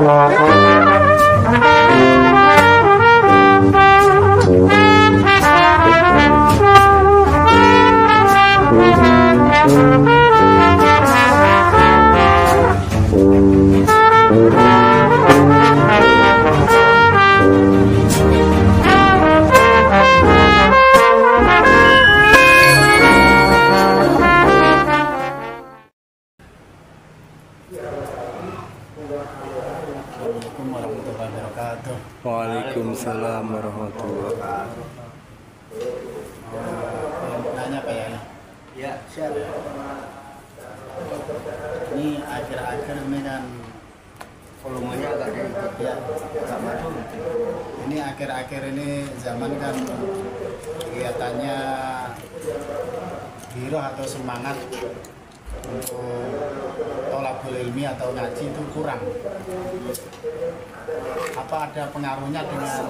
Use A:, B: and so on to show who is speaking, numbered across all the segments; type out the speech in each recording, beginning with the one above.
A: Assalamualaikum warahmatullahi wabarakatuh.
B: Waalaikumsalam warahmatullahi wabarakatuh.
A: Nanya Pak ya?
C: Ya, siap.
A: Ini akhir-akhir ini kan
C: Volumenya agak sedikit
A: ya,
C: agak maju.
A: ini akhir-akhir ini zaman kan kegiatannya giroh atau semangat untuk tolabul ilmi atau ngaji itu kurang. Apa ada pengaruhnya dengan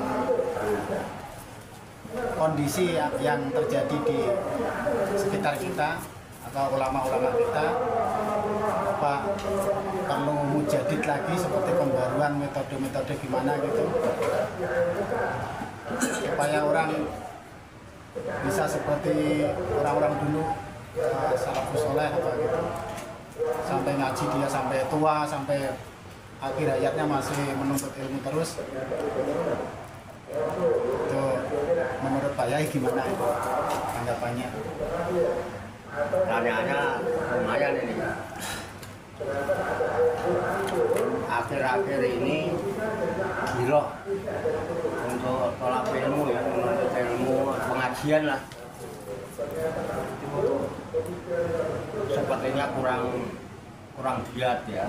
A: kondisi yang terjadi di sekitar kita atau ulama-ulama kita? Apa perlu mujadid lagi seperti pembaruan metode-metode gimana gitu supaya orang bisa seperti orang-orang dulu, salafus soleh apa gitu, sampai ngaji dia sampai tua, sampai akhir hayatnya masih menuntut ilmu terus. Itu menurut Pak Yai gimana itu tanggapannya?
C: Tanyanya lumayan ini. Akhir-akhir ini giroh untuk tolak ilmu ya, menuntut ilmu, pengajian lah. Itu sepertinya kurang giat ya,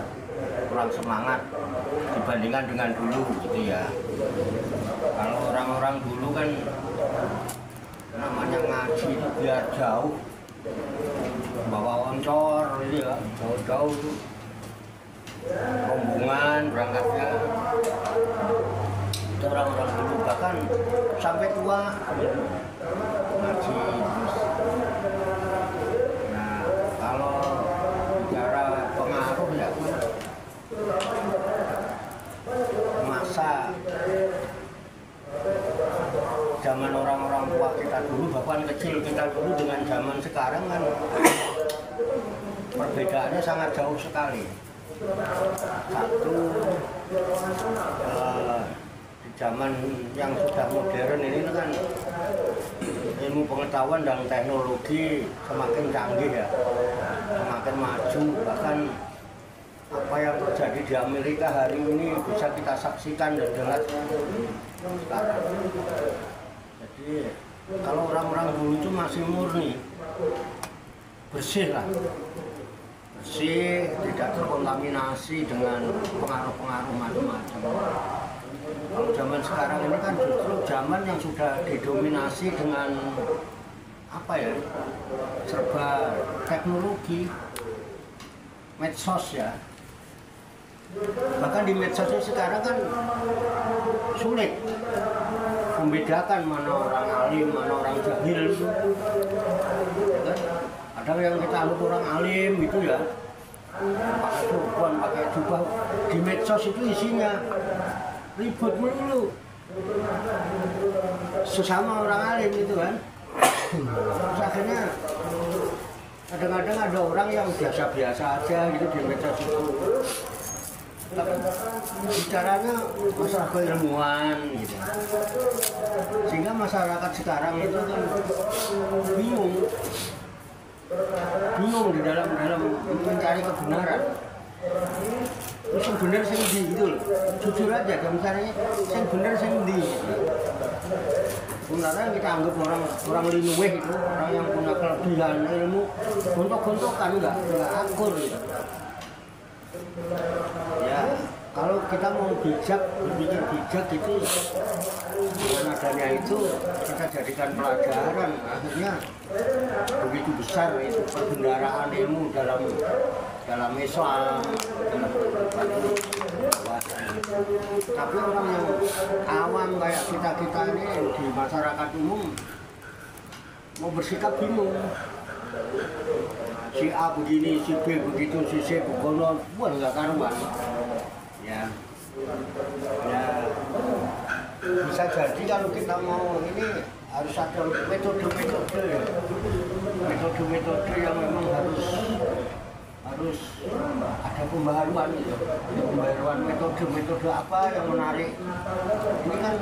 C: kurang semangat dibandingkan dengan dulu gitu ya. Kalau orang-orang dulu kan namanya ngaji itu biar jauh, bawa oncor ini ya, jauh-jauh tuh rombongan berangkatnya. Itu orang-orang dulu bahkan sampai tua gitu, ngaji terus. Nah, kalau bicara pengaruh ya masa zaman orang-orang tua kita dulu, bahkan kecil kita dulu dengan zaman sekarang kan perbedaannya sangat jauh sekali. Satu, di zaman yang sudah modern ini kan ilmu pengetahuan dan teknologi semakin canggih ya, semakin maju. Bahkan apa yang terjadi di Amerika hari ini bisa kita saksikan dan dengar sekarang. Jadi kalau orang-orang dulu itu masih murni, bersih lah, bersih, tidak terkontaminasi dengan pengaruh-pengaruh macam-macam. Kalau zaman sekarang ini kan justru zaman yang sudah didominasi dengan apa ya, serba teknologi, medsos ya. Bahkan di medsos sekarang kan sulit membedakan mana orang alim, mana orang jahil itu. Kan? Ada yang kita anggap orang alim itu ya, pakai turban, pakai jubah. Di medsos itu isinya ribut melulu, sesama orang alim itu kan. Terus akhirnya kadang-kadang ada orang yang biasa-biasa aja gitu di medsos itu, tapi bicaranya masalah keilmuan gitu. Sehingga masyarakat sekarang itu kan bingung di dalam mencari kebenaran. Terus yang benar sing ndi gitu loh. Jujur aja, misalnya yang benar sing ndi. Sebenarnya kita anggap orang linuweh itu, orang yang punya kelebihan ilmu, gontok-gontokan enggak akur gitu. Ya, kalau kita mau bijak, berpikir bijak itu dengan adanya itu kita jadikan pelajaran. Akhirnya begitu besar itu perbendaharaan ilmu dalam Islam, tapi orang yang awam kayak kita ini di masyarakat umum mau bersikap bingung. Si A begini, si B begitu, si C begono, buat nggak karuan. Ya, Ya bisa jadi kalau kita mau ini harus ada metode-metode ya. Metode-metode yang memang harus ada pembaharuan gitu. Pembaharuan metode-metode apa yang menarik. Ini kan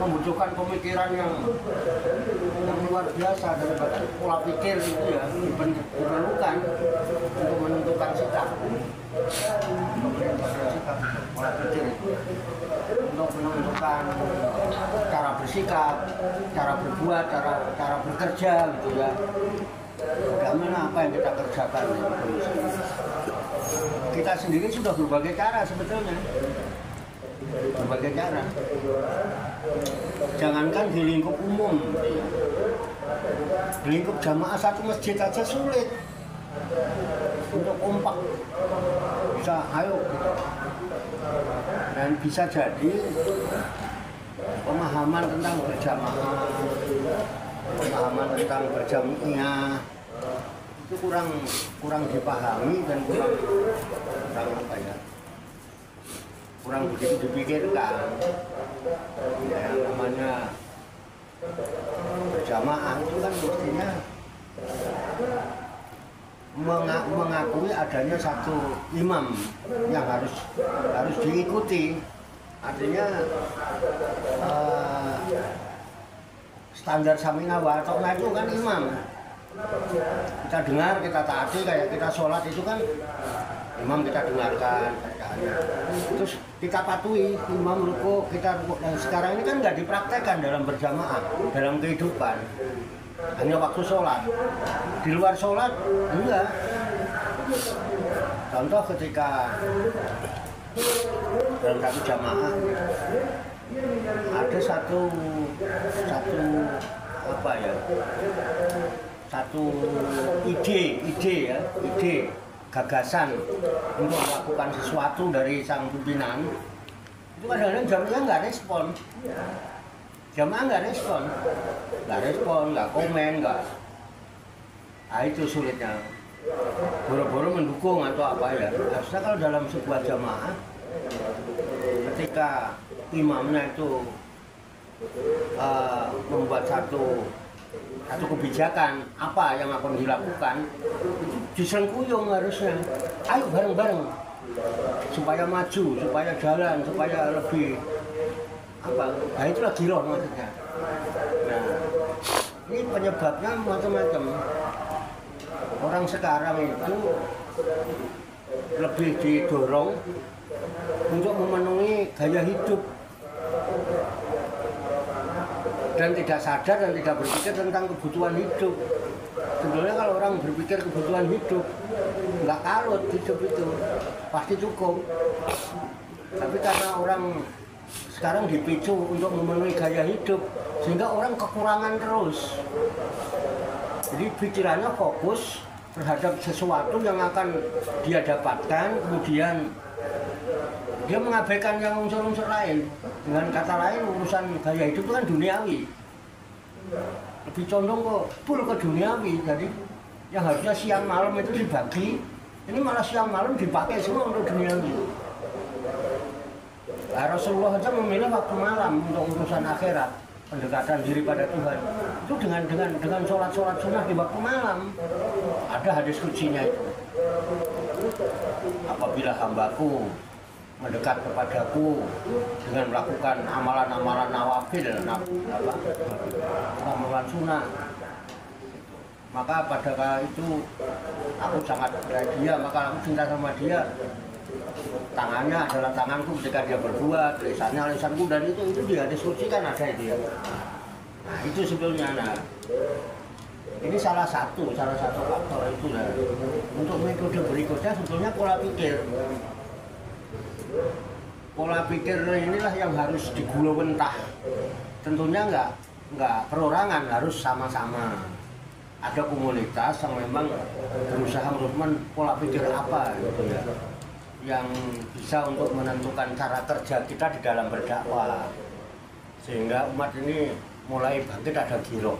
C: membutuhkan pemikiran yang luar biasa dan bahkan pola pikir itu ya diperlukan untuk menentukan sikap. Pola pikir untuk menentukan cara bersikap, cara berbuat, cara bekerja gitu ya. Bagaimana apa yang kita kerjakan. Kita sendiri sudah berbagai cara sebetulnya. Berbagai cara. Jangankan di lingkup umum, di lingkup jamaah satu masjid aja sulit untuk kompak. Bisa ayo gitu. Dan bisa jadi pemahaman tentang berjamaah, pemahaman tentang berjamaah itu kurang dipahami dan kurang apa ya, kurang begitu dipikirkan. Ya, yang namanya berjamaah itu kan mestinya mengakui adanya satu imam yang harus diikuti. Artinya standar samina wa ta'na itu kan imam. Kita dengar, kita taati, kayak kita sholat itu kan imam kita dengarkan bacaannya. Terus kita patuhi imam ruku, kita ruku. Dan sekarang ini kan nggak dipraktekkan dalam berjamaah, dalam kehidupan. Hanya waktu sholat. Di luar sholat enggak. Contoh ketika dalam satu jamaah ada satu apa ya, satu ide gagasan untuk melakukan sesuatu dari sang pimpinan, itu kadang-kadang jamaah nggak respon. Jamaah nggak respon, nggak komen, nggak. Nah itu sulitnya. Boro-boro mendukung atau apa ya. Harusnya kalau dalam sebuah jamaah, ketika imamnya itu membuat satu kebijakan apa yang akan dilakukan, itu disengkuyung harusnya. Ayo bareng-bareng supaya maju, supaya jalan, supaya lebih apa? Nah itulah giroh maksudnya. Nah ini penyebabnya macam-macam. Orang sekarang itu lebih didorong untuk memenuhi gaya hidup dan tidak sadar dan tidak berpikir tentang kebutuhan hidup. Sebenarnya kalau orang berpikir kebutuhan hidup, nggak kalut hidup itu, pasti cukup. Tapi karena orang sekarang dipicu untuk memenuhi gaya hidup, sehingga orang kekurangan terus. Jadi pikirannya fokus terhadap sesuatu yang akan dia dapatkan, kemudian dia mengabaikan yang unsur-unsur lain. Dengan kata lain, urusan gaya hidup itu kan duniawi. Lebih condong kok full ke duniawi. Jadi yang harusnya siang malam itu dibagi, ini malah siang malam dipakai semua untuk duniawi. Nah, Rasulullah saja memilih waktu malam untuk urusan akhirat, pendekatan diri pada Tuhan. Itu dengan sholat sunnah di waktu malam. Ada hadis kuncinya itu. Apabila hambaku mendekat kepadaku dengan melakukan amalan-amalan nawafil, amalan sunnah, maka pada kala itu aku sangat bahagia, maka aku cinta sama dia. Tangannya adalah tanganku ketika dia berbuat, lisannya lisanku, dan itu di hadis kunci kan ada itu ya. Nah itu sebetulnya, nah ini salah satu faktor itu lah. Untuk metode berikutnya sebetulnya pola pikir. Pola pikir inilah yang harus digulawentah. Tentunya nggak perorangan, harus sama-sama. Ada komunitas yang memang berusaha merupakan pola pikir apa gitu ya, yang bisa untuk menentukan cara kerja kita di dalam berdakwah, sehingga umat ini mulai bangkit, ada giroh.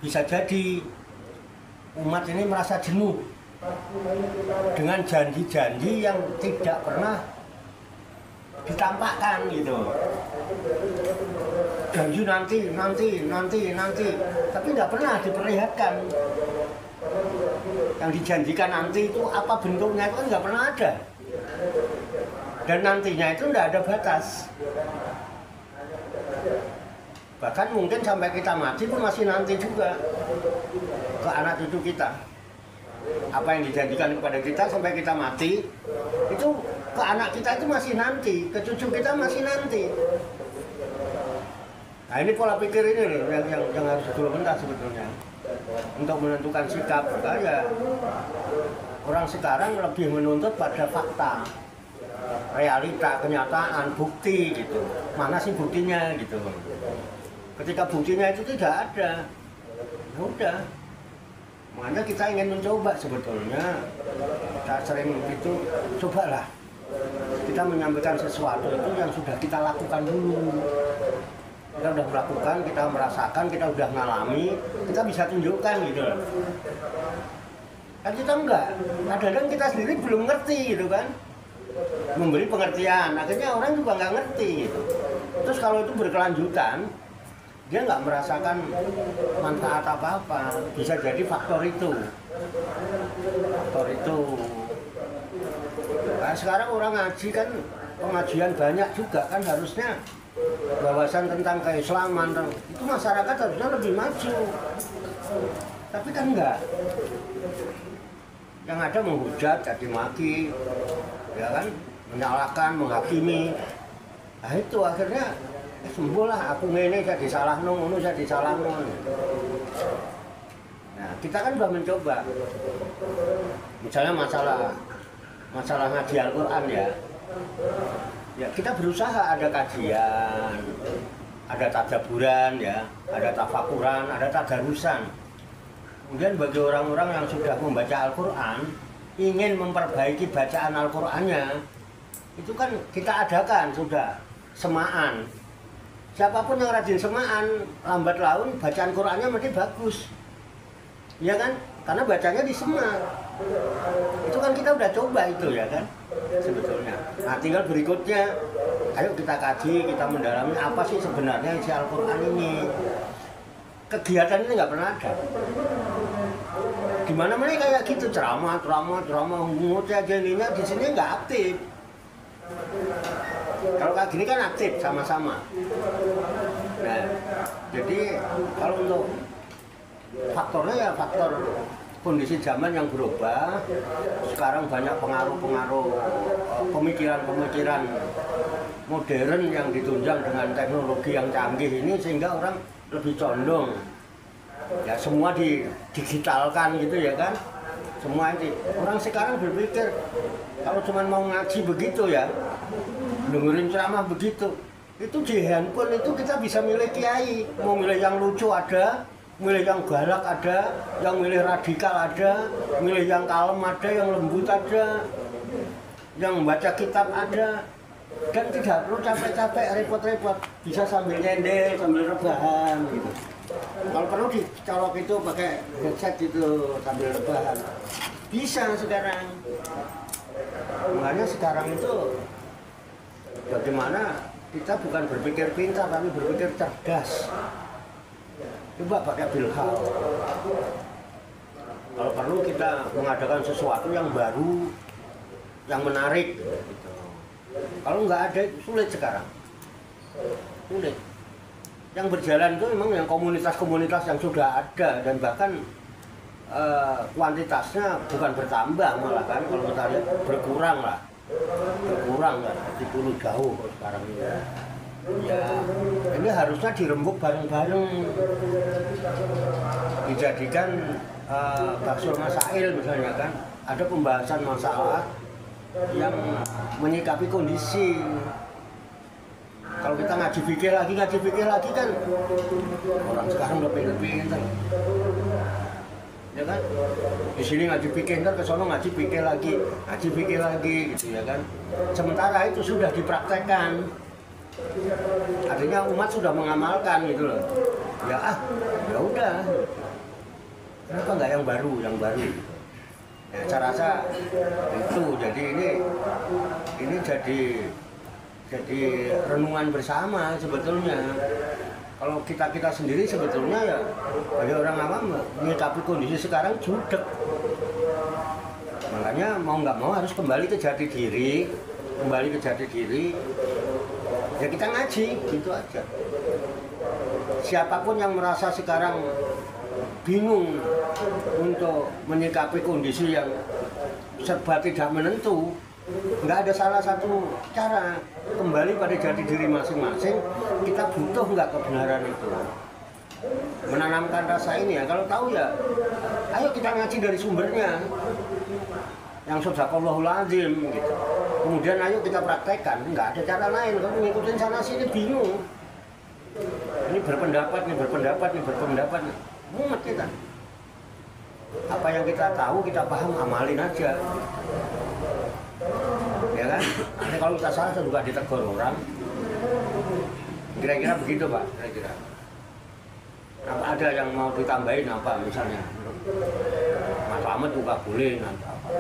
C: Bisa jadi umat ini merasa jenuh dengan janji-janji yang tidak pernah ditampakkan gitu. Janji nanti, tapi nggak pernah diperlihatkan. Yang dijanjikan nanti itu apa bentuknya itu kan nggak pernah ada. Dan nantinya itu nggak ada batas. Bahkan mungkin sampai kita mati pun masih nanti juga ke anak cucu kita. Apa yang dijanjikan kepada kita sampai kita mati itu ke anak kita itu masih nanti, ke cucu kita masih nanti. Nah ini pola pikir ini loh yang harus dibentuk sebetulnya untuk menentukan sikap. Ya orang sekarang lebih menuntut pada fakta, realita, kenyataan, bukti gitu. Mana sih buktinya gitu. Ketika buktinya itu tidak ada, ya udah. Makanya kita ingin mencoba sebetulnya. Kita sering itu cobalah. Kita menyampaikan sesuatu itu yang sudah kita lakukan dulu. Kita udah melakukan, kita merasakan, kita udah ngalami, kita bisa tunjukkan gitu. Kan kita enggak. Kadang-kadang kita sendiri belum ngerti gitu kan. Memberi pengertian, akhirnya orang juga nggak ngerti gitu. Terus kalau itu berkelanjutan, dia nggak merasakan manfaat apa-apa. Bisa jadi faktor itu. Nah, sekarang orang ngaji kan, pengajian banyak juga kan, harusnya wawasan tentang keislaman itu masyarakat harusnya lebih maju. Tapi kan enggak. Yang ada menghujat, caci maki, ya kan, menyalahkan, menghakimi. Nah itu akhirnya sembuh lah, aku ngene jadi salah ngono jadi salah ngono. Nah, kita kan sudah mencoba. Misalnya masalah ngaji Al-Qur'an ya. Ya, kita berusaha ada kajian, ada tadabburan ya, ada tafakuran, ada tadarusan. Kemudian bagi orang-orang yang sudah membaca Al-Qur'an, ingin memperbaiki bacaan Al-Qur'annya, itu kan kita adakan sudah semaan. Siapapun yang rajin semaan, lambat laun bacaan Qur'annya mesti bagus. Ya kan? Karena bacanya di semak. Itu kan kita udah coba itu ya kan? Sebetulnya. Nah, tinggal berikutnya, ayo kita kaji, kita mendalami apa sih sebenarnya isi Al-Qur'an ini. Kegiatan ini nggak pernah ada. Di mana-mana kayak gitu, ceramah, ngutip aja ininya, di sini nggak aktif. Kalau kayak gini kan aktif sama-sama. Nah, jadi kalau untuk faktornya ya faktor kondisi zaman yang berubah. Sekarang banyak pengaruh-pengaruh pemikiran-pemikiran modern yang ditunjang dengan teknologi yang canggih ini, sehingga orang lebih condong ya semua didigitalkan gitu ya kan. Semua ini orang sekarang berpikir kalau cuma mau ngaji begitu ya, dengerin ceramah begitu, itu di handphone itu kita bisa milih kiai, mau milih yang lucu ada, milih yang galak ada, yang milih radikal ada, milih yang kalem ada, yang lembut ada, yang baca kitab ada, dan tidak perlu capek-capek, repot-repot, bisa sambil nyender, sambil rebahan gitu. Kalau perlu dicolok itu pakai headset itu sambil rebahan, bisa sekarang. Makanya sekarang itu bagaimana kita bukan berpikir pintar tapi berpikir cerdas. Coba pakai bilhal. Kalau perlu kita mengadakan sesuatu yang baru, yang menarik gitu. Kalau nggak ada, sulit sekarang. Sulit. Yang berjalan itu memang yang komunitas-komunitas yang sudah ada, dan bahkan kuantitasnya bukan bertambah, malah kan kalau kita lihat berkurang lah di Pulau jauh sekarang ini. Ya, ini harusnya dirembuk bareng-bareng, dijadikan baksul masail misalnya kan, ada pembahasan masalah yang menyikapi kondisi. Kalau kita ngaji fikih lagi kan orang sekarang udah pinter-pinter. Ya kan? Di sini ngaji fikih, ntar ke sono ngaji fikih lagi gitu ya kan. Sementara itu sudah dipraktekkan. Artinya umat sudah mengamalkan gitu loh. Ya udah. Kenapa nggak yang baru? Ya, saya rasa itu. Jadi ini jadi jadi renungan bersama sebetulnya. Kalau kita sendiri sebetulnya ya bagi orang awam menyikapi kondisi sekarang judek. Makanya mau nggak mau harus kembali ke jati diri, ya kita ngaji, gitu aja. Siapapun yang merasa sekarang bingung untuk menyikapi kondisi yang serba tidak menentu, nggak ada salah satu cara kembali pada jati diri masing-masing. Kita butuh nggak kebenaran itu, menanamkan rasa ini ya. Kalau tahu ya, ayo kita ngaji dari sumbernya yang sadaqallahul azim gitu. Kemudian ayo kita praktekkan, nggak ada cara lain. Kalau ngikutin sana sini bingung. Ini berpendapat, mumet kita. Apa yang kita tahu, kita paham, amalin aja. Ya kan? Nanti kalau kita salah juga ditegur orang. Kira-kira begitu Pak, kira-kira. Apa ada yang mau ditambahin apa misalnya? Mas Ahmad juga boleh nanti apa?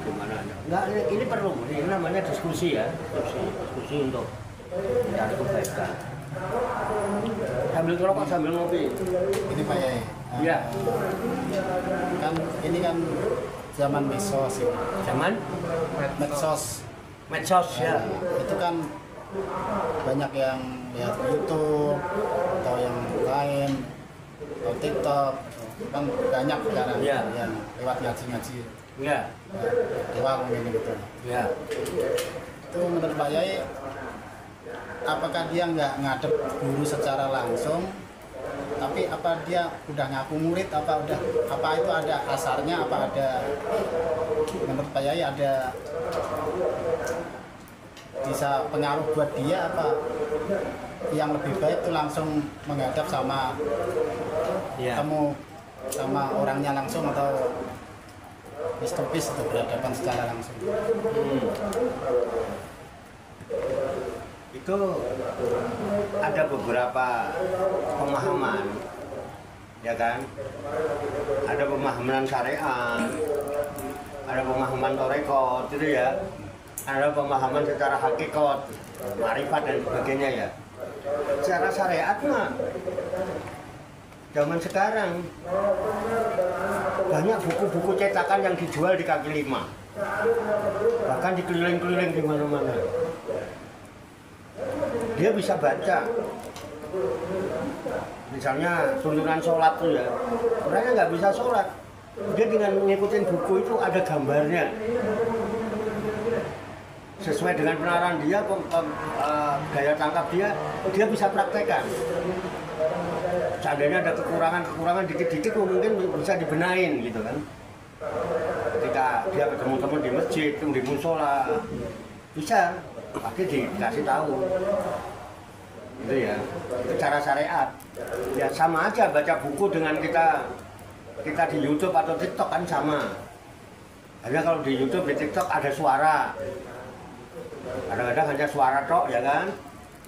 C: Gimana? Enggak, ini perlu. Ini namanya diskusi ya, diskusi untuk mencari kebaikan. Sambil ngerokok sambil ngopi.
A: Ini Pak Yai.
C: Iya.
A: Kan ini kan zaman medsos ya.
C: Zaman
A: medsos
C: ya.
A: Itu kan banyak yang lihat YouTube atau yang lain atau TikTok, kan banyak sekarang yang lewat ngaji-ngaji.
C: Iya.
A: Di warung gitu.
C: Iya.
A: Itu menurut Pak Yai, apakah dia nggak ngadep guru secara langsung, tapi apa dia udah ngaku murid, apa itu ada asarnya, apa ada, menurut Pak Yai ada bisa pengaruh buat dia, apa yang lebih baik itu langsung menghadap sama ketemu sama orangnya langsung, atau face to face itu berhadapan secara langsung.
C: Itu ada beberapa pemahaman, ya kan? Ada pemahaman syariat, ada pemahaman torekot, gitu ya. Ada pemahaman secara hakikat, marifat dan sebagainya ya. Secara syariat mah zaman sekarang banyak buku-buku cetakan yang dijual di kaki lima, bahkan di keliling-keliling di mana-mana. Dia bisa baca, misalnya tuntunan sholat tuh ya, orangnya nggak bisa sholat, dia dengan ngikutin buku itu ada gambarnya, sesuai dengan penarahan dia, daya tangkap dia bisa praktekkan. Seandainya ada kekurangan dikit-dikit mungkin bisa dibenahin gitu kan. Ketika dia ketemu teman di masjid, di musola, bisa pasti dikasih tahu. Itu ya, itu cara syariat. Ya sama aja baca buku dengan kita di YouTube atau TikTok kan sama. Hanya kalau di YouTube, di TikTok ada suara. Kadang-kadang hanya suara tok ya kan.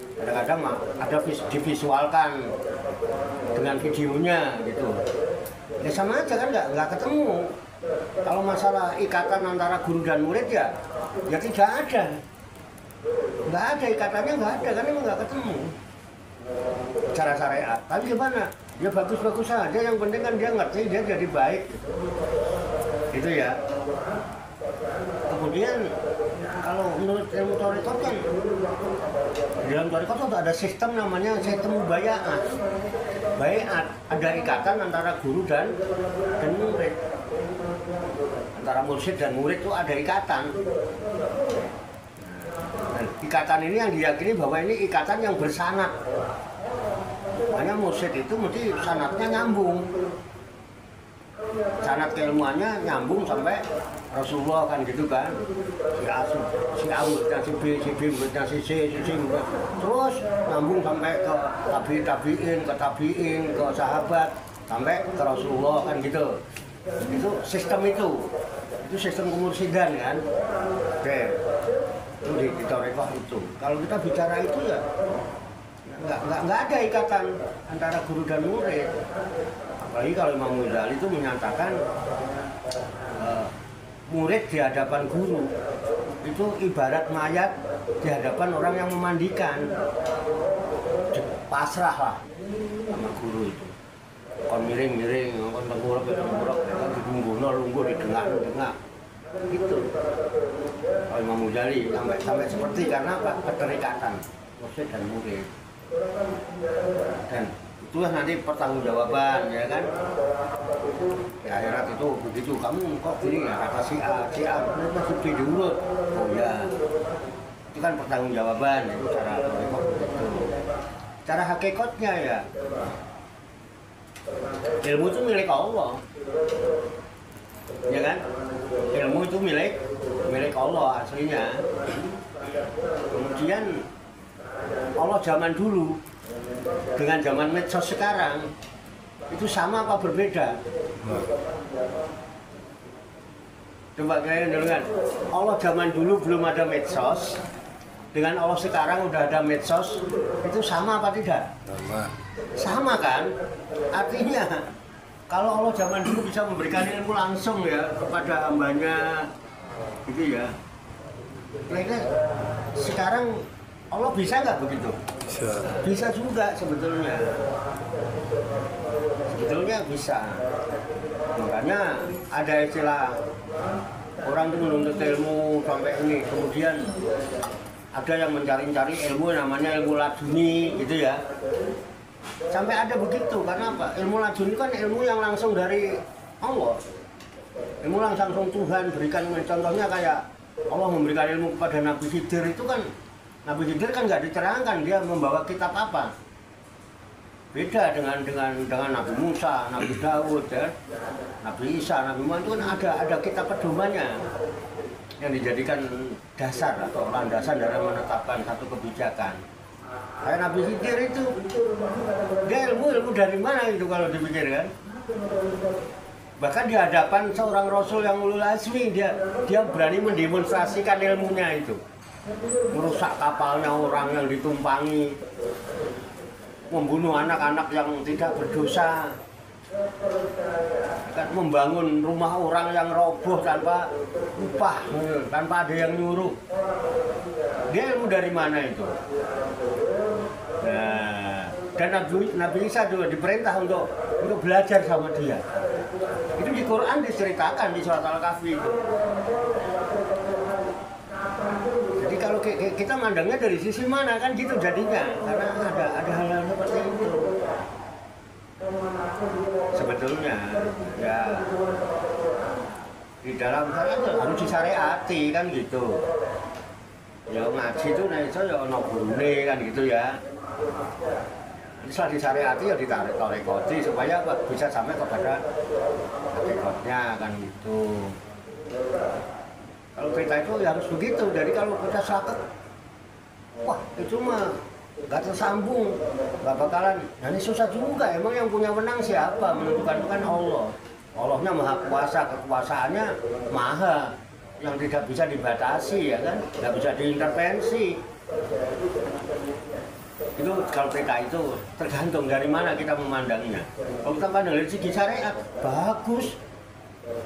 C: Kadang-kadang ada divisualkan dengan videonya gitu. Ya sama aja kan, nggak ketemu. Kalau masalah ikatan antara guru dan murid ya tidak ada. Nggak ada ikatannya, nggak ada, kan emang nggak ketemu cara syariat. Tapi gimana? Ya bagus-bagus saja, yang penting kan dia ngerti, dia jadi baik gitu ya. Kemudian kalau menurut ilmu tarekat kan, di dalam tarekat itu ada sistem namanya sistem mubaya'ah. Bai'at, ada ikatan antara guru dan murid. Antara mursyid dan murid itu ada ikatan. Dan ikatan ini yang diyakini bahwa ini ikatan yang bersanad. Makanya mursyid itu mesti sanadnya nyambung. Sanad keilmuannya nyambung sampai Rasulullah kan gitu kan. Si A muridnya si B, si B muridnya si C, terus nyambung sampai ke tabi'in, ke sahabat, sampai ke Rasulullah kan gitu. Itu sistem itu sistem kemursidan kan. Oke. Itu di tarekat itu. Kalau kita bicara itu ya nggak ada ikatan antara guru dan murid. Apalagi kalau Imam Ghazali itu menyatakan murid di hadapan guru itu ibarat mayat di hadapan orang yang memandikan, pasrah lah sama guru itu. Kon miring-miring, kon tengkurap, ditunggu, lungguh, didengak, gitu. Kalau Imam Ghazali sampai seperti karena apa? Keterikatan murid dan murid. Dan itulah nanti pertanggungjawaban, ya kan? Di akhirat itu begitu, kamu kok gini ya, kata si A, masih diurut. Oh ya, itu kan pertanggungjawaban, itu cara hakikat begitu. Cara hakikatnya ya, ilmu itu milik Allah, ya kan? Ilmu itu milik Allah aslinya. Kemudian Allah zaman dulu dengan zaman medsos sekarang itu sama apa berbeda? Coba kalian dulu kan, Allah zaman dulu belum ada medsos, dengan Allah sekarang udah ada medsos, itu sama apa tidak? Sama kan? Artinya kalau Allah zaman dulu bisa memberikan ilmu langsung ya kepada hambanya, gitu ya. Kira-kira sekarang Allah bisa nggak begitu? Bisa juga sebetulnya. Sebetulnya bisa. Makanya ada istilah orang itu menuntut ilmu sampai ini, kemudian ada yang mencari-cari ilmu namanya ilmu laduni, gitu ya. Sampai ada begitu, karena apa? Ilmu laduni kan ilmu yang langsung dari Allah. Ilmu langsung Tuhan berikan, contohnya kayak Allah memberikan ilmu kepada Nabi Khidir itu kan, Nabi Khidir kan nggak diterangkan dia membawa kitab apa. Beda dengan Nabi Musa, Nabi Daud, ya, Nabi Isa, Nabi Muhammad itu kan ada kitab pedomannya yang dijadikan dasar atau landasan dalam menetapkan satu kebijakan. Kayak Nabi Khidir itu, dia ilmu dari mana itu kalau dipikirkan? Bahkan di hadapan seorang Rasul yang ulul azmi, dia berani mendemonstrasikan ilmunya itu. Merusak kapalnya orang yang ditumpangi, membunuh anak-anak yang tidak berdosa, kan membangun rumah orang yang roboh tanpa upah, tanpa ada yang nyuruh. Dia ilmu dari mana itu? Nah, dan Nabi Isa juga diperintah untuk belajar sama dia. Itu di Quran diceritakan di surat Al-Kahfi itu. Jadi kalau kita mandangnya dari sisi mana kan gitu jadinya, karena ada hal-hal seperti itu. Sebetulnya ya di dalam harus disyariati kan gitu. Ya ngaji itu nah itu ya ono gurune kan gitu ya. Setelah disyariati ya ditarik-tarekoti supaya bisa sampai kepada hakikatnya kan gitu. Kalau kita itu ya harus begitu. Jadi kalau kita sakit, wah itu mah nggak tersambung, nggak bakalan. Nah ini susah juga. Emang yang punya menang siapa? Menentukan kan Allah. Allahnya maha kuasa, kekuasaannya maha, yang tidak bisa dibatasi ya kan, nggak bisa diintervensi. Itu kalau kita itu tergantung dari mana kita memandangnya. Kalau kita pandang dari segi syariat bagus,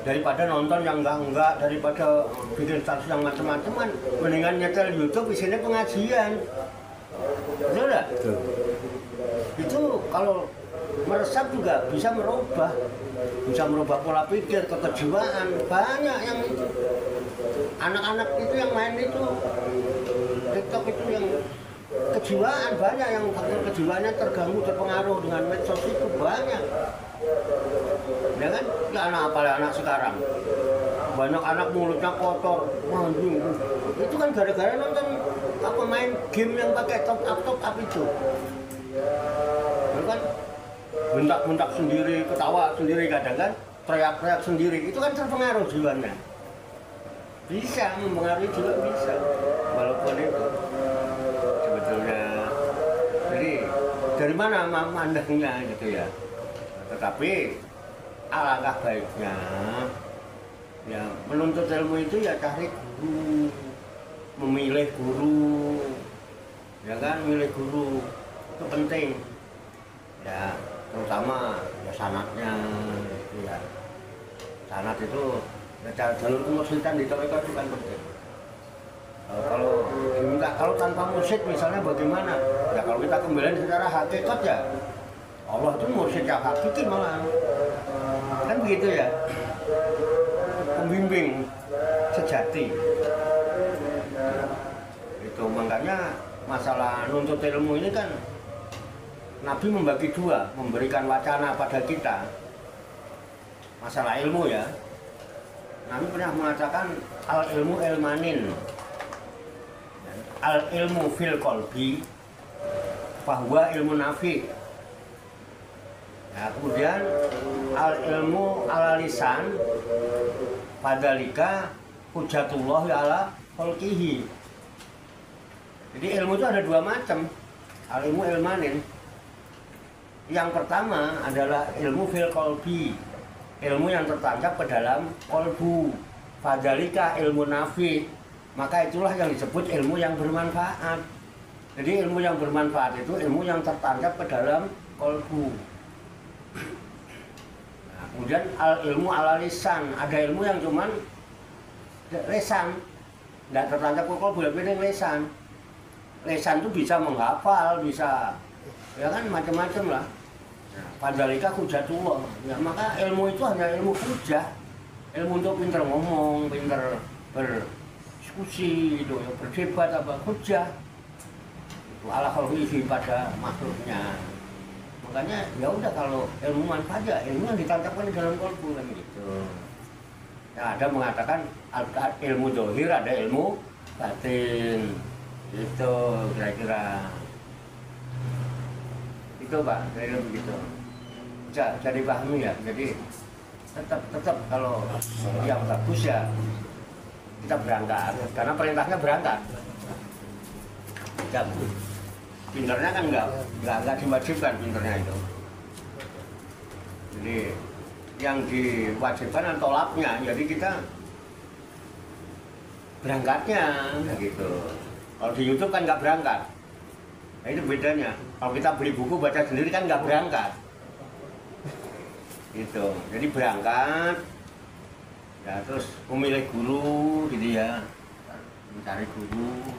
C: daripada nonton yang enggak, daripada bikin status yang macam-macam, mendingan nyetel YouTube isinya pengajian. Betul enggak? Itu kalau meresap juga bisa merubah pola pikir, kekejiwaan. Banyak yang itu anak-anak itu yang main itu TikTok itu yang kejiwaan, banyak yang faktor kejiwaannya terganggu, terpengaruh dengan medsos itu banyak. Ya kan? Ya anak sekarang banyak anak mulutnya kotor, manjung. Itu kan gara-gara nonton main game yang pakai top up itu. Kan bentak-bentak sendiri, ketawa sendiri kadang kan, teriak-teriak sendiri. Itu kan terpengaruh jiwanya. Bisa mempengaruhi juga bisa. Walaupun itu sebetulnya. Jadi dari mana mandangnya gitu ya. Tetapi alangkah baiknya ya menuntut ilmu itu ya cari guru, memilih guru, ya kan, memilih guru itu penting ya, terutama ya sanadnya gitu ya. Sanad itu ya, jalur kemuslihan di Toriko itu kan penting. Kalau tanpa mursyid misalnya bagaimana? Ya kalau kita kembali secara hakikat ya Allah itu mursyid yang hakiki malah. Kan begitu ya. Pembimbing sejati. Itu makanya masalah nuntut ilmu ini kan Nabi membagi dua, memberikan wacana pada kita. Masalah ilmu ya. Nabi pernah mengatakan al ilmu ilmanin. Al ilmu fil qalbi bahwa ilmu nafi. Nah, kemudian al ilmu ala lisan padalika hujatullah ala khalqihi. Jadi ilmu itu ada dua macam. Al ilmu ilmanin. Yang pertama adalah ilmu fil qalbi. Ilmu yang tertancap ke dalam kolbu. Padalika ilmu nafi. Maka itulah yang disebut ilmu yang bermanfaat. Jadi ilmu yang bermanfaat itu ilmu yang tertancap ke dalam kolbu. Nah, kemudian ilmu ala lisan. Ada ilmu yang cuman lesan, tidak tertancap ke kolbu, tapi yang lesan. Lesan itu bisa menghafal, bisa ya kan macam-macam lah. Nah, padalika hujatullah. Ya, maka ilmu itu hanya ilmu hujah. Ilmu untuk pinter ngomong, pinter berdiskusi, gitu, ya, berdebat apa hujah. Itu ala khalqihi pada makhluknya. Makanya ya udah kalau ilmu manfaat ya ilmu yang ditancapkan di dalam kolbu kan gitu. Ya, ada mengatakan ilmu dohir, ada ilmu batin. Itu kira-kira itu Pak, kira-kira begitu. Jadi pahami ya. Jadi tetap kalau yang bagus ya kita berangkat karena perintahnya berangkat. Ya, pinternya kan nggak diwajibkan pinternya itu. Jadi yang diwajibkan tolaknya, jadi kita berangkatnya gitu. Kalau di YouTube kan nggak berangkat. Nah, itu bedanya. Kalau kita beli buku baca sendiri kan nggak berangkat. Gitu. Jadi berangkat. Ya terus memilih guru gitu ya. Mencari guru.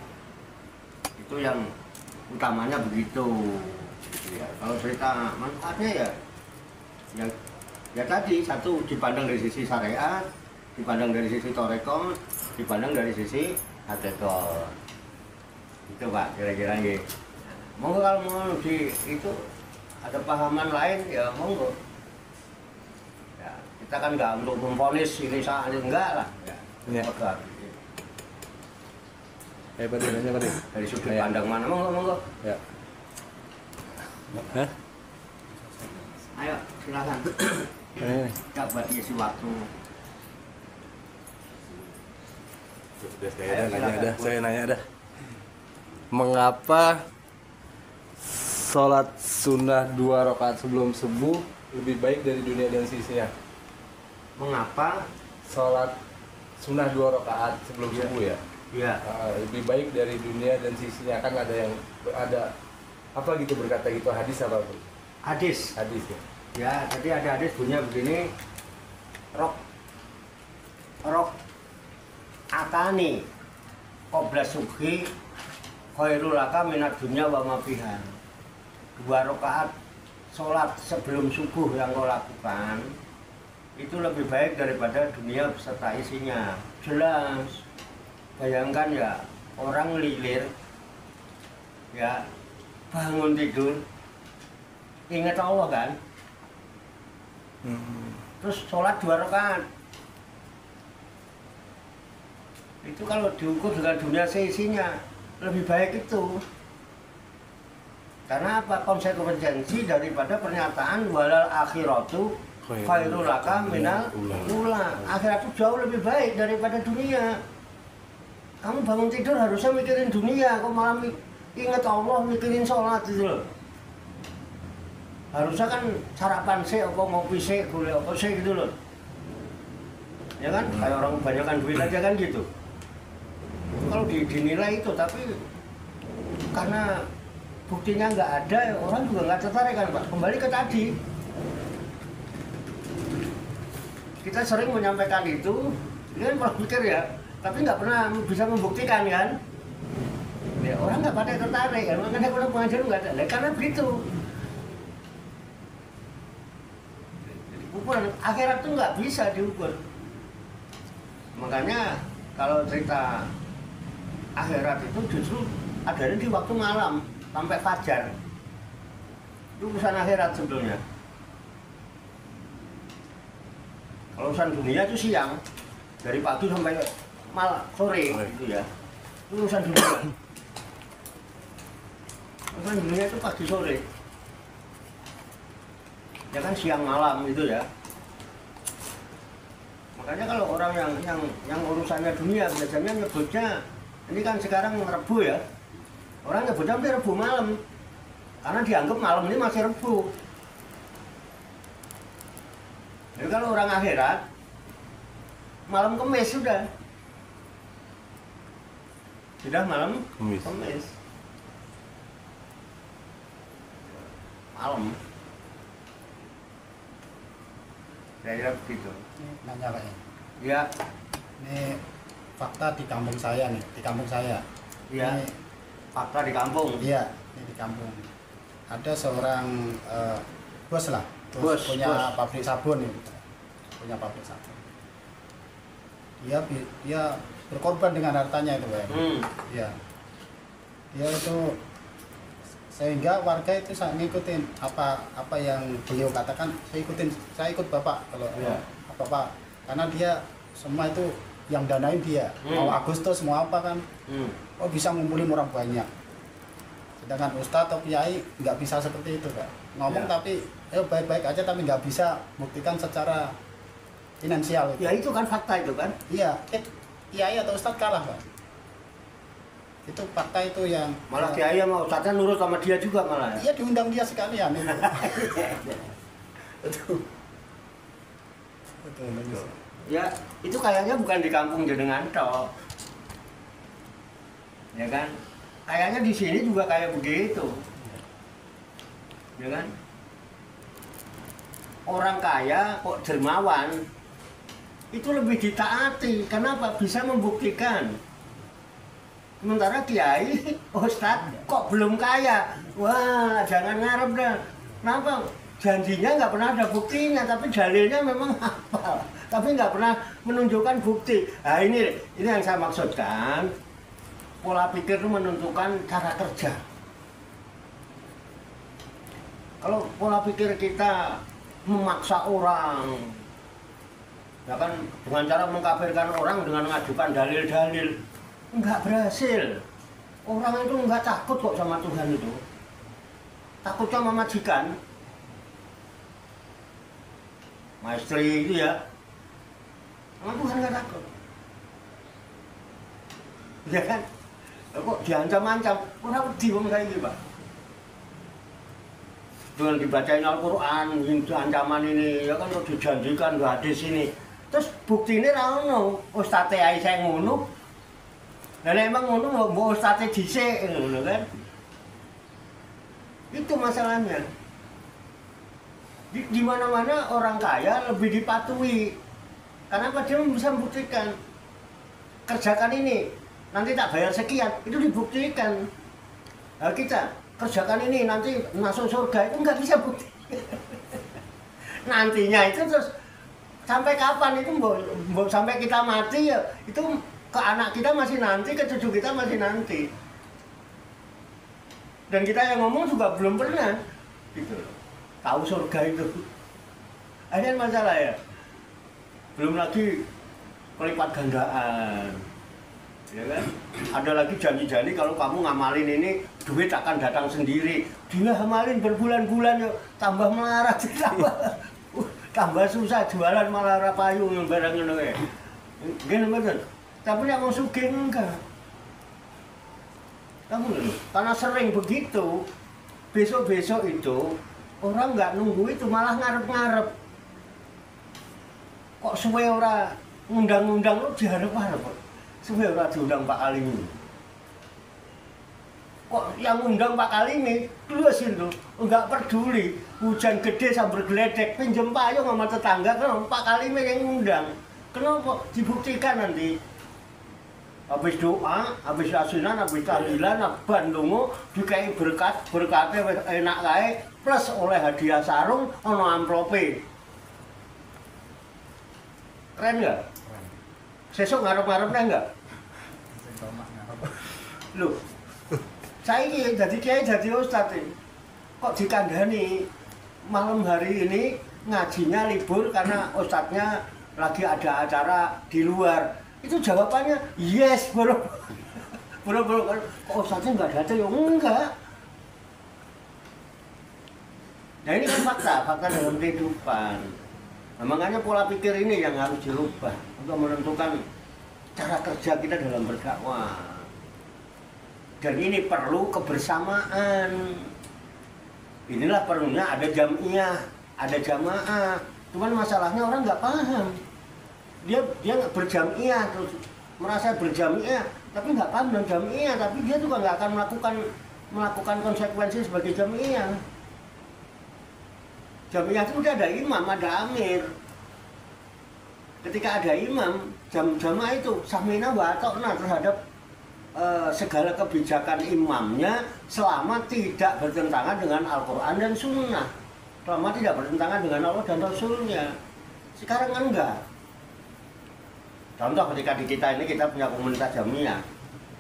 C: Itu yang utamanya begitu. Gitu ya. Kalau cerita manfaatnya ya tadi satu dipandang dari sisi syariat, dipandang dari sisi torekot, dipandang dari sisi hakikat. Itu Pak kira-kira gitu. Monggo kalau mau di itu ada pahaman lain ya monggo. Ya, kita kan nggak untuk memponis ini saat ini enggak lah. Ya.
B: Pak nanya Pak.
C: Dari sudut pandang mana monggo.
B: Ya. Hah?
C: Ayo silakan.
B: Ini.
C: Coba isi waktu.
B: Saya nanya dah. Mengapa sholat sunnah 2 rakaat sebelum subuh lebih baik dari dunia dan sisinya?
C: Mengapa
B: Sholat sunnah 2 rakaat sebelum subuh ya?
C: Iya.
B: Lebih baik dari dunia dan sisinya, kan ada apa gitu berkata gitu, hadis apa tuh?
C: Hadis
B: Ya.
C: ya, jadi ada hadis bunyinya begini, rok atani qabla subhi khairul laka minad dunya wa ma fiha. 2 rakaat sholat sebelum subuh yang kau lakukan itu lebih baik daripada dunia beserta isinya. Jelas. Bayangkan ya, orang lilir ya, bangun tidur ingat Allah kan, terus sholat 2 rakaat. Itu kalau diukur dengan dunia seisinya lebih baik itu. Karena apa? Konsekuensi daripada pernyataan walal akhiratu khairul laka minal ula. Akhirat itu jauh lebih baik daripada dunia. Kamu bangun tidur harusnya mikirin dunia, kok malah ingat Allah, mikirin sholat itu loh. Harusnya kan sarapan sih, apa ngopi sih, boleh apa sih gitu loh. Ya kan? Kayak orang kebanyakan duit aja kan gitu. Kalau dinilai itu, tapi karena buktinya nggak ada, orang juga nggak tertarik kan Pak. Kembali ke tadi, kita sering menyampaikan itu, ini kan kalau pikir ya, tapi nggak pernah bisa membuktikan kan. Ya, orang nggak pada tertarik kan, makanya orang pengajar nggak ada. Karena begitu. Ukuran akhirat tuh nggak bisa diukur. Makanya kalau cerita akhirat itu justru adanya di waktu malam sampai fajar. Itu urusan akhirat sebetulnya. Kalau urusan dunia itu siang, dari pagi sampai malam sore gitu ya. Itu urusan dunia. Urusan dunia itu pagi sore. Ya kan siang malam gitu ya. Makanya kalau orang yang urusannya dunia biasanya nyebutnya, ini kan sekarang Rebu ya. Orang nyebutnya Rebu malam. Karena dianggap malam ini masih Rebu. Jadi kalau orang akhirat malam Kemis sudah. Sudah malam Kemis. Malam. Saya begitu.
A: Nanya Pak ya.
C: Ya,
A: Ini fakta di kampung saya nih, di kampung saya.
C: ya.
A: Ini,
C: Fakta di kampung.
A: iya, ini di kampung. Ada seorang bos lah,
C: Bos,
A: punya
C: bos.
A: pabrik sabun nih, punya pabrik sabun. Dia berkorban dengan hartanya itu Pak. Iya. Dia itu sehingga warga itu ngikutin apa yang beliau katakan, saya ikut Bapak kalau
C: Iya.
A: Bapak, karena dia semua itu yang danain dia, mau Agustus mau apa kan, oh bisa ngumpulin orang banyak. Sedangkan Ustadz atau Kiai nggak bisa seperti itu Pak, ngomong
C: Ya.
A: tapi baik-baik aja tapi nggak bisa buktikan secara finansial.
C: Ya itu kan fakta itu kan.
A: Iya, Kiai atau Ustadz kalah Pak. Itu fakta itu yang
C: Malah Kiai sama Ustadznya nurut sama dia juga malah.
A: iya diundang dia sekalian itu. Betul.
C: Ya, itu kayaknya bukan di kampung jenengan toh. Ya kan? Kayaknya di sini juga kayak begitu. Ya kan? Orang kaya kok dermawan itu lebih ditaati. Kenapa? Bisa membuktikan. Sementara Kiai, Ustadz kok belum kaya? Wah, jangan ngarep dah. Kenapa? Janjinya nggak pernah ada buktinya, tapi dalilnya memang hafal. Tapi nggak pernah menunjukkan bukti. Nah ini yang saya maksudkan. Pola pikir itu menentukan cara kerja. Kalau pola pikir kita memaksa orang, ya kan dengan cara mengkafirkan orang dengan mengajukan dalil-dalil, nggak berhasil. Orang itu nggak takut kok sama Tuhan itu. Takut sama majikan. Maestri itu ya. Sama Tuhan nggak takut. Ya kan? Kok diancam-ancam? Orang wedi wong kayak gitu, Pak. Dengan dibacain Al-Quran, ancaman ini, ya kan kok dijanjikan nggak hadis ini. Terus buktinya ra ono, Ustadz ae saya ngono. Lah emang ngono mbok Ustadz dhisik ngono kan. Itu masalahnya. Di mana-mana orang kaya lebih dipatuhi. Karena apa? Dia bisa membuktikan. Kerjakan ini, nanti tak bayar sekian, itu dibuktikan. Nah, kita kerjakan ini, nanti masuk surga, itu nggak bisa bukti. Nantinya itu terus sampai kapan itu, sampai kita mati ya, itu ke anak kita masih nanti, ke cucu kita masih nanti. Dan kita yang ngomong juga belum pernah gitu, tahu surga itu. Ada masalah ya. Belum lagi kelipat gandaan, ya kan? Ada lagi janji-janji kalau kamu ngamalin ini duit akan datang sendiri. Dia ngamalin berbulan-bulan yuk, tambah melarat, tambah susah jualan malah payung barang ngono ya. Gini betul. Tapi yang mau sugih enggak. Kamu karena sering begitu, besok-besok itu orang nggak nunggu itu malah ngarep-ngarep. Kok suwe ora ngundang-undang lu diharap-harap kok. Suwe ora diundang Pak Alimi. Kok yang undang Pak Alimi terus itu enggak peduli. Hujan gede sambil geledek pinjem payung sama tetangga kan Pak Alimi yang ngundang. Kenapa dibuktikan nanti? habis doa, habis asinan, habis tahlilan, bandungu dikai berkatnya enak kae plus oleh hadiah sarung ono amplope. Keren nggak? Sesuk ngarep-ngarepnya enggak? Loh, saya ini jadi kiai jadi ustadz ini. Kok dikandani malam hari ini ngajinya libur karena ustadznya lagi ada acara di luar. Itu jawabannya yes bro. Bro, kok ustadznya nggak datang ya? Enggak. Nah ini kan fakta dalam kehidupan. Nah, makanya pola pikir ini yang harus dirubah untuk menentukan cara kerja kita dalam berdakwah. Dan ini perlu kebersamaan. Inilah perlunya ada jamiah, ada jamaah. Cuman masalahnya orang nggak paham. Dia nggak berjamiah terus merasa berjamiah, tapi nggak paham dengan jamiah. Tapi dia juga nggak akan melakukan konsekuensi sebagai jamiah. Jamiah itu udah ada imam, ada amir. Ketika ada imam, jamaah itu samina wa ata'na terhadap segala kebijakan imamnya selama tidak bertentangan dengan Al-Quran dan Sunnah, selama tidak bertentangan dengan Allah dan Rasulnya. Sekarang kan enggak. Contoh ketika di kita ini kita punya komunitas jamiah,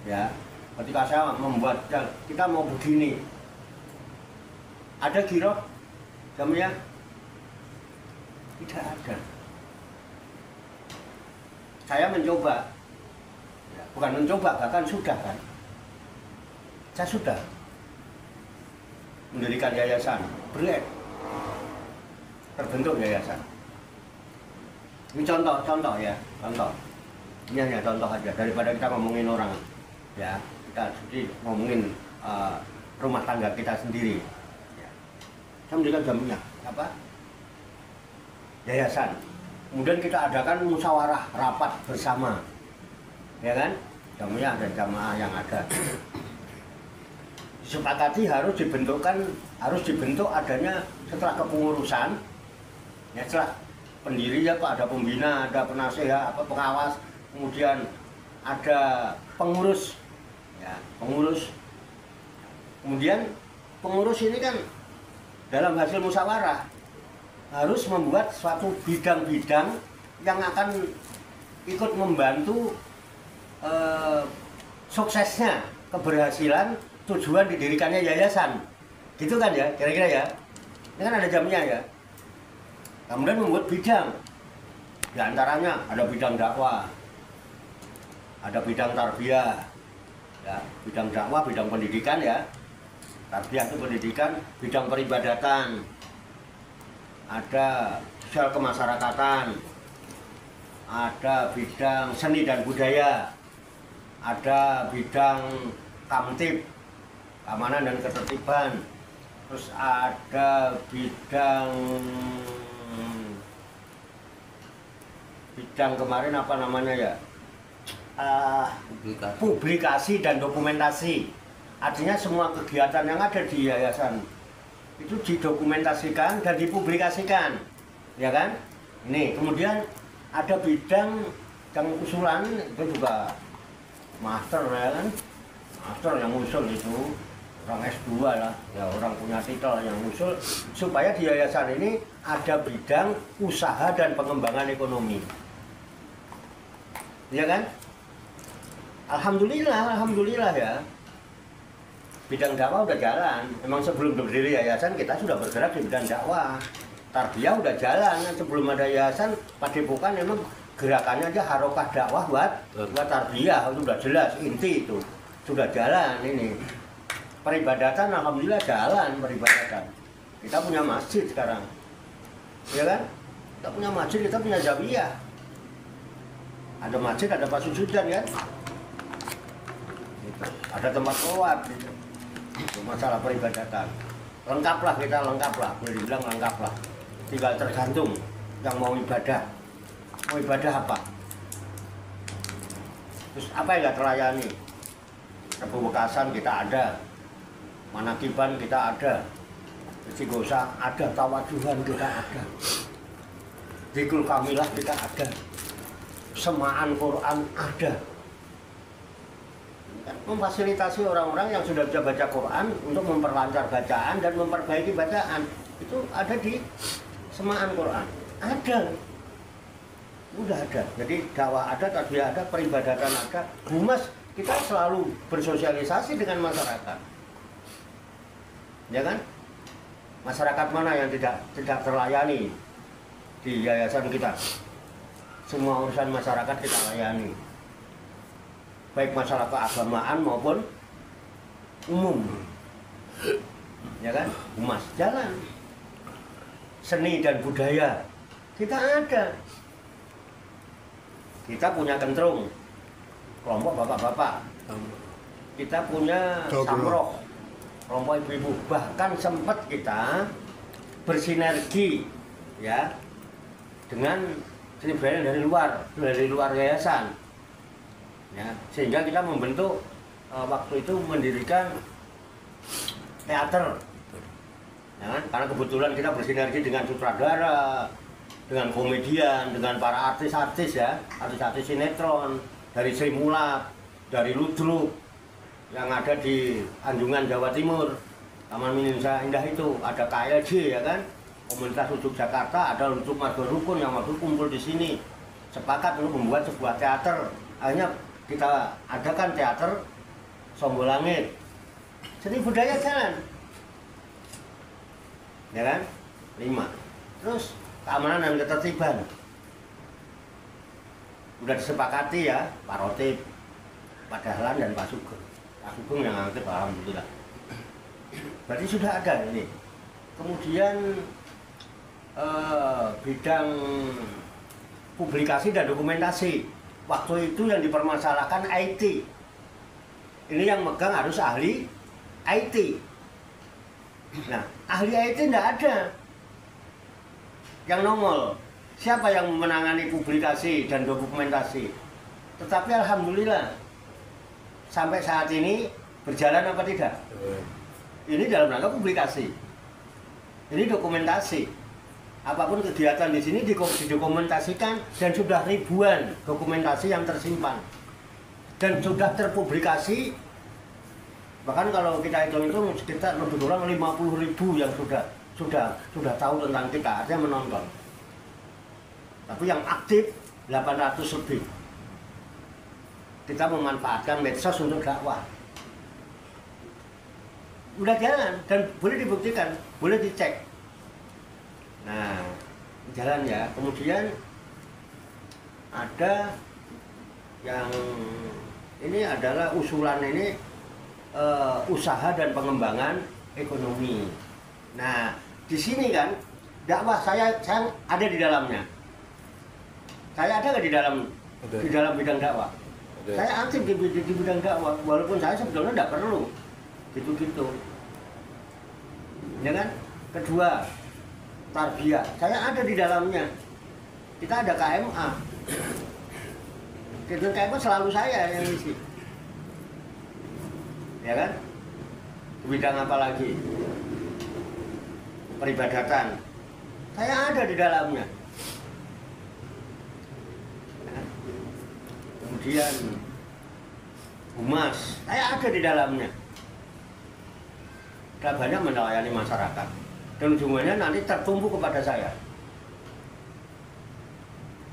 C: ya. Ketika saya membuat kita mau begini, ada giroh jamiah? Tidak ada. Saya mencoba. Bukan mencoba, bahkan sudah kan. Saya sudah mendirikan yayasan, BRED. Terbentuk yayasan. Ini contoh ya, contoh. Ini hanya contoh aja, daripada kita ngomongin orang. Ya, kita ngomongin rumah tangga kita sendiri. Ya. Saya mendirikan jamiah, apa? Yayasan. Kemudian kita adakan musyawarah rapat bersama. Ya kan? Jamiah dan jamaah yang ada. Disepakati harus dibentuk adanya setelah kepengurusan. Ya, setelah pendiri ya Pak, ada pembina, ada penasehat, pengawas, kemudian ada pengurus. Ya, pengurus. Kemudian pengurus ini kan dalam hasil musyawarah harus membuat suatu bidang-bidang yang akan ikut membantu suksesnya, keberhasilan, tujuan didirikannya yayasan. Gitu kan ya, kira-kira ya. Ini kan ada jamnya ya. Kemudian membuat bidang. Di antaranya ada bidang dakwah, ada bidang tarbiyah, ya, bidang dakwah, bidang pendidikan ya. Tarbiyah itu pendidikan, bidang peribadatan, ada sosial kemasyarakatan, ada bidang seni dan budaya, ada bidang kamtib, keamanan dan ketertiban, terus ada bidang kemarin apa namanya ya, publikasi dan dokumentasi. Artinya semua kegiatan yang ada di yayasan itu didokumentasikan dan dipublikasikan, ya kan? Ini kemudian ada bidang yang usulan itu juga master ya kan, master yang usul itu orang S2 lah, ya orang punya titel yang usul supaya di yayasan ini ada bidang usaha dan pengembangan ekonomi, ya kan? Alhamdulillah ya. Bidang dakwah udah jalan. Memang sebelum berdiri yayasan kita sudah bergerak di bidang dakwah. Tarbiyah udah jalan. Sebelum ada yayasan Padepokan memang gerakannya aja harokah dakwah buat tarbiyah itu udah jelas, inti itu sudah jalan. Ini peribadatan alhamdulillah jalan peribadatan. Kita punya masjid sekarang, ya kan? Kita punya masjid, kita punya jamiah. Ada masjid, ada pasujudan kan? Gitu. Ada tempat sholat gitu. Itu masalah peribadatan. Lengkaplah kita, lengkaplah, boleh dibilang lengkaplah. Tinggal tergantung yang mau ibadah. Mau ibadah apa? Terus apa yang nggak terlayani? Kebekasan kita ada, manakiban kita ada, istighosah ada, tawajuhan kita ada, dzikrul kamilah kita ada, semaan Quran ada. memfasilitasi orang-orang yang sudah bisa baca Quran untuk memperlancar bacaan dan memperbaiki bacaan. Itu ada di semaan Quran. Ada. Udah ada. Jadi dakwah ada, tarbiyah ada, peribadatan ada. Humas kita selalu bersosialisasi dengan masyarakat. Ya kan? Masyarakat mana yang tidak terlayani di yayasan kita? Semua urusan masyarakat kita layani. Baik masalah keagamaan maupun umum. Ya kan? Humas jalan. Seni dan budaya kita ada. Kita punya kentrung, kelompok bapak-bapak. Kita punya samroh, kelompok ibu-ibu. Bahkan sempat kita bersinergi ya dengan seni budaya dari luar yayasan. Ya, sehingga kita membentuk waktu itu mendirikan teater. Ya kan? Karena kebetulan kita bersinergi dengan sutradara, dengan komedian, dengan para artis-artis ya, artis-artis sinetron dari Sri Mulat, dari Ludruk yang ada di Anjungan Jawa Timur, Taman Mini Indah itu ada KLJ ya kan, komunitas Ludruk Jakarta, ada Ludruk Margo Rukun yang waktu kumpul di sini, sepakat untuk membuat sebuah teater. Akhirnya kita adakan teater Sombolangit, seni budaya jalan, ya kan? 5. Terus keamanan dan ketertiban udah disepakati ya, Pak Rotib, Pak Dahlan dan Pak Sugeng. Pak Sugeng yang aktif alhamdulillah. Berarti sudah ada ini. Kemudian bidang publikasi dan dokumentasi. Waktu itu yang dipermasalahkan IT. Ini yang megang harus ahli IT. Nah, ahli IT tidak ada. Yang nongol, siapa yang menangani publikasi dan dokumentasi? Tetapi alhamdulillah, sampai saat ini berjalan apa tidak? Ini dalam rangka publikasi. Ini dokumentasi. Apapun kegiatan di sini didokumentasikan dan sudah ribuan dokumentasi yang tersimpan dan sudah terpublikasi. Bahkan kalau kita hitung sekitar lebih kurang 50.000 yang sudah tahu tentang kita, artinya menonton. Tapi yang aktif 800 lebih. Kita memanfaatkan medsos untuk dakwah. Udah jalan dan boleh dibuktikan, boleh dicek. Nah, jalan ya. Kemudian ada yang ini adalah usulan ini usaha dan pengembangan ekonomi. Nah, di sini kan dakwah saya ada di dalamnya. Saya ada nggak di dalam bidang dakwah? Saya aktif di bidang dakwah, walaupun saya sebetulnya tidak perlu gitu-gitu. Ya kan? Kedua, tarbiyah, saya ada di dalamnya. Kita ada KMA. Kegiatan KMA selalu saya yang isi. Ya kan? Bidang apa lagi? Peribadatan. Saya ada di dalamnya. Kemudian humas, saya ada di dalamnya. Kita banyak melayani masyarakat. Dan ujungnya nanti tertumpu kepada saya.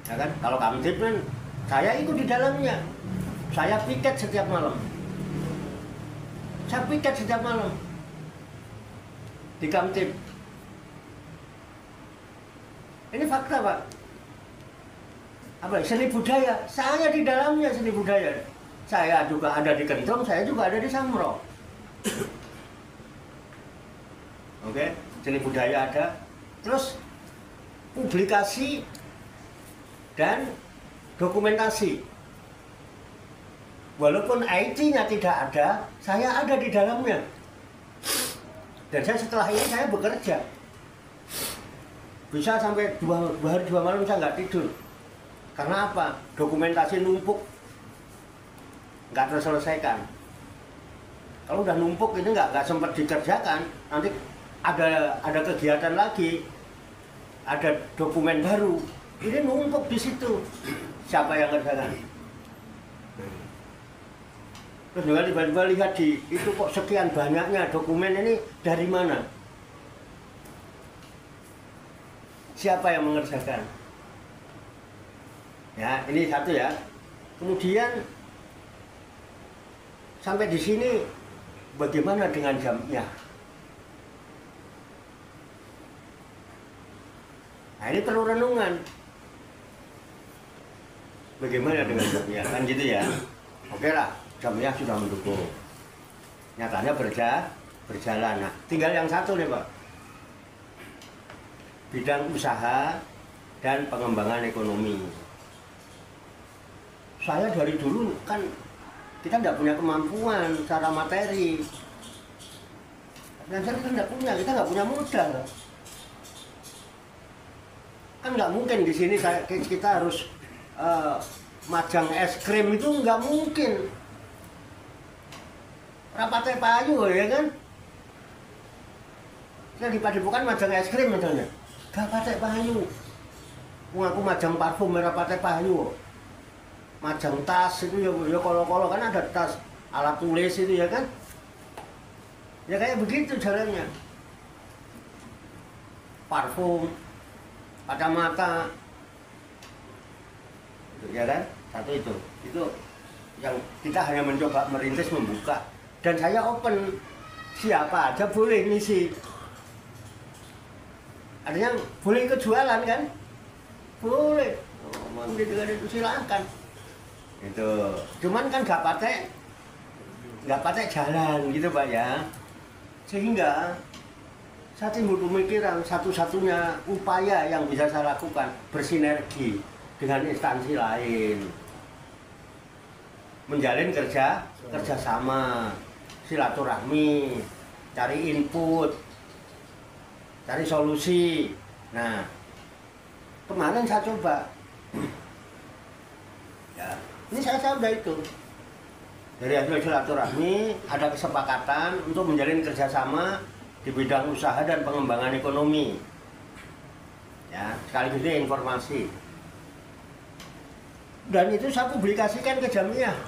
C: Ya kan? Kalau Kamtib kan saya ikut di dalamnya. Saya piket setiap malam. Saya piket setiap malam di Kamtib. Ini fakta, Pak. Apa? Seni budaya. Saya di dalamnya seni budaya. Saya juga ada di Kentrong, saya juga ada di Samro. Oke, seni budaya ada. Terus publikasi dan dokumentasi. Walaupun IT-nya tidak ada, saya ada di dalamnya. Dan saya setelah ini saya bekerja. Bisa sampai 2 hari 2 malam saya nggak tidur. Karena apa? Dokumentasi numpuk, nggak terselesaikan. Kalau udah numpuk ini nggak sempat dikerjakan, nanti ada kegiatan lagi, ada dokumen baru. Ini numpuk di situ. Siapa yang kerjakan? Terus juga tiba-tiba lihat di itu kok sekian banyaknya dokumen ini dari mana? Siapa yang mengerjakan? Ya, ini satu ya. Kemudian sampai di sini bagaimana dengan jamiah? Nah, ini perlu renungan. Bagaimana dengan jamiah? Kan gitu ya. Oke lah, jamiah sudah mendukung. Nyatanya berjalan. Nah, tinggal yang satu nih Pak. Bidang usaha dan pengembangan ekonomi. Saya dari dulu kan kita tidak punya kemampuan secara materi. Dan saya kita nggak punya modal. Kan nggak mungkin di sini kita harus majang es krim, itu nggak mungkin. Rapatnya payu ya kan? Kita di Padepokan majang es krim misalnya, nggak pakai payu. Aku majang parfum rapatnya payu. Majang tas itu ya kolo-kolo kan ada tas alat tulis itu ya kan? Ya kayak begitu jalannya. Parfum, kacamata, ya kan? Satu itu yang kita hanya mencoba merintis, membuka, dan saya open, siapa aja boleh ngisi. Artinya boleh ikut jualan kan? Boleh. Oh, itu silakan. Itu. Cuman kan nggak pakai jalan gitu Pak ya. Sehingga saya timbul pemikiran satu-satunya upaya yang bisa saya lakukan bersinergi dengan instansi lain, menjalin kerjasama, silaturahmi, cari input, cari solusi. Nah, kemarin saya coba, ya, ini saya udah itu. Dari hasil silaturahmi ada kesepakatan untuk menjalin kerjasama di bidang usaha dan pengembangan ekonomi. Ya, sekaligus ini informasi. Dan itu saya publikasikan ke jamiah.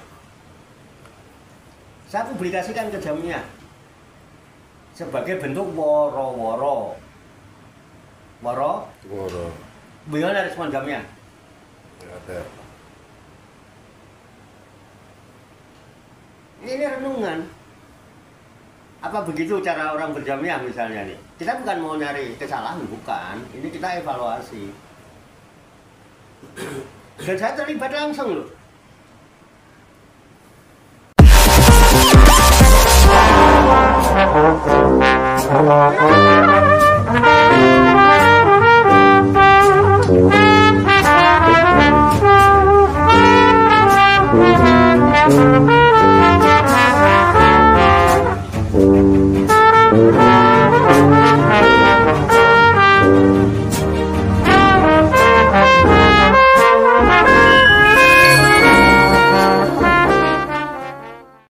C: Sebagai bentuk woro-woro. Bagaimana respon jamiah?
B: Ada.
C: Ini renungan. Apa begitu cara orang berjamiah misalnya nih? Kita bukan mau nyari kesalahan, bukan. Ini kita evaluasi. Dan saya terlibat langsung loh.